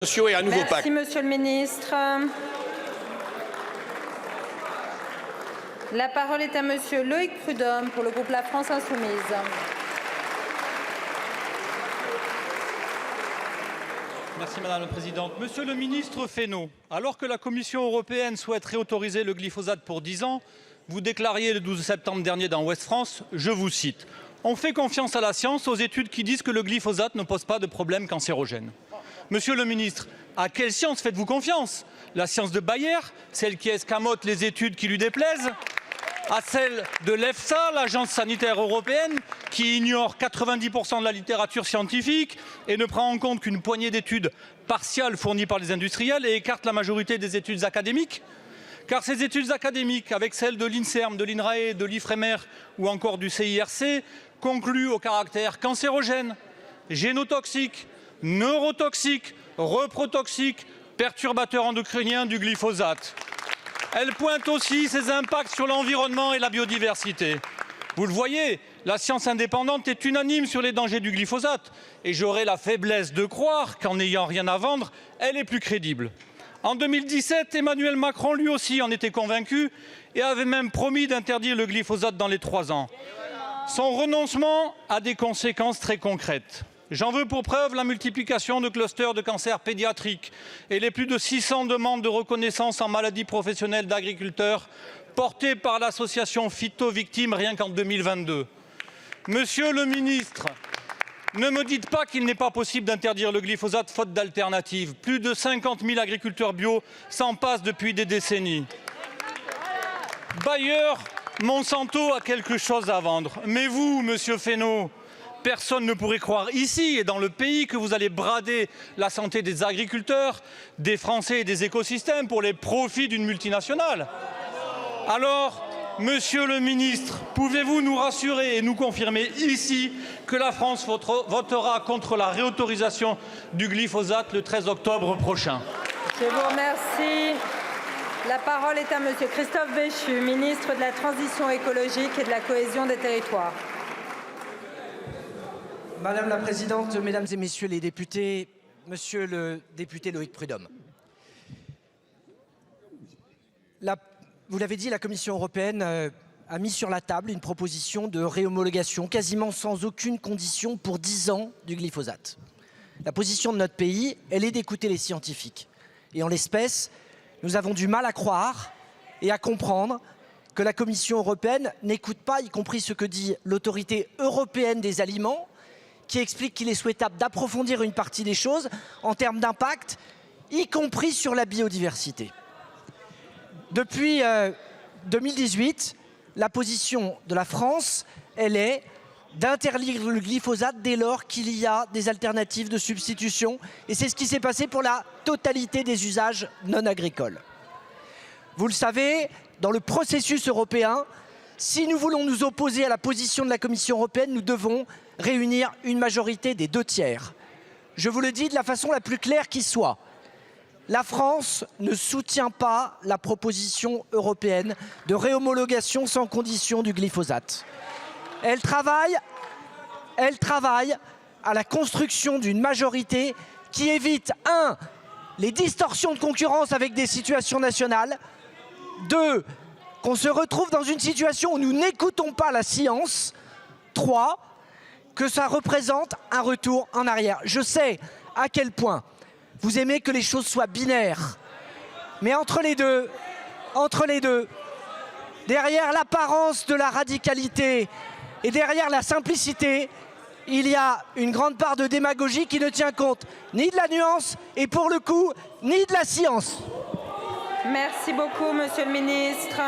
Et un nouveau pacte. Merci, Monsieur le ministre. La parole est à Monsieur Loïc Prud'homme pour le groupe La France Insoumise. Merci Madame la Présidente. Monsieur le ministre Fesneau, alors que la Commission européenne souhaite réautoriser le glyphosate pour 10 ans, vous déclariez le 12 septembre dernier dans Ouest France, je vous cite, « On fait confiance à la science, aux études qui disent que le glyphosate ne pose pas de problème cancérogène. » Monsieur le ministre, à quelle science faites-vous confiance? La science de Bayer, celle qui escamote les études qui lui déplaisent? À celle de l'EFSA, l'agence sanitaire européenne, qui ignore 90% de la littérature scientifique et ne prend en compte qu'une poignée d'études partiales fournies par les industriels et écarte la majorité des études académiques? Car ces études académiques, avec celles de l'INSERM, de l'INRAE, de l'IFREMER ou encore du CIRC, concluent au caractère cancérogène, génotoxique, neurotoxique, reprotoxique, perturbateur endocrinien du glyphosate. Elle pointe aussi ses impacts sur l'environnement et la biodiversité. Vous le voyez, la science indépendante est unanime sur les dangers du glyphosate et j'aurais la faiblesse de croire qu'en n'ayant rien à vendre, elle est plus crédible. En 2017, Emmanuel Macron lui aussi en était convaincu et avait même promis d'interdire le glyphosate dans les 3 ans. Son renoncement a des conséquences très concrètes. J'en veux pour preuve la multiplication de clusters de cancer pédiatrique et les plus de 600 demandes de reconnaissance en maladie professionnelle d'agriculteurs portées par l'association Phyto-Victimes rien qu'en 2022. Monsieur le ministre, ne me dites pas qu'il n'est pas possible d'interdire le glyphosate faute d'alternative. Plus de 50 000 agriculteurs bio s'en passent depuis des décennies. Bayer, Monsanto a quelque chose à vendre. Mais vous, monsieur Fesneau, personne ne pourrait croire ici et dans le pays que vous allez brader la santé des agriculteurs, des Français et des écosystèmes pour les profits d'une multinationale. Alors, monsieur le ministre, pouvez-vous nous rassurer et nous confirmer ici que la France votera contre la réautorisation du glyphosate le 13 octobre prochain? Je vous remercie. La parole est à Monsieur Christophe Béchu, ministre de la Transition écologique et de la cohésion des territoires. Madame la Présidente, Mesdames et Messieurs les députés, Monsieur le député Loïc Prud'homme. Vous l'avez dit, la Commission européenne a mis sur la table une proposition de réhomologation quasiment sans aucune condition pour 10 ans du glyphosate. La position de notre pays, elle est d'écouter les scientifiques. Et en l'espèce, nous avons du mal à croire et à comprendre que la Commission européenne n'écoute pas, y compris ce que dit l'autorité européenne des aliments, qui explique qu'il est souhaitable d'approfondir une partie des choses en termes d'impact, y compris sur la biodiversité. Depuis 2018, la position de la France, elle est d'interdire le glyphosate dès lors qu'il y a des alternatives de substitution. Et c'est ce qui s'est passé pour la totalité des usages non agricoles. Vous le savez, dans le processus européen, si nous voulons nous opposer à la position de la Commission européenne, nous devons réunir une majorité des 2/3. Je vous le dis de la façon la plus claire qui soit. La France ne soutient pas la proposition européenne de réhomologation sans condition du glyphosate. Elle travaille à la construction d'une majorité qui évite 1. Les distorsions de concurrence avec des situations nationales, 2. Qu'on se retrouve dans une situation où nous n'écoutons pas la science, 3. Que ça représente un retour en arrière. Je sais à quel point vous aimez que les choses soient binaires. Mais entre les deux, derrière l'apparence de la radicalité et derrière la simplicité, il y a une grande part de démagogie qui ne tient compte ni de la nuance et pour le coup, ni de la science. Merci beaucoup, Monsieur le ministre.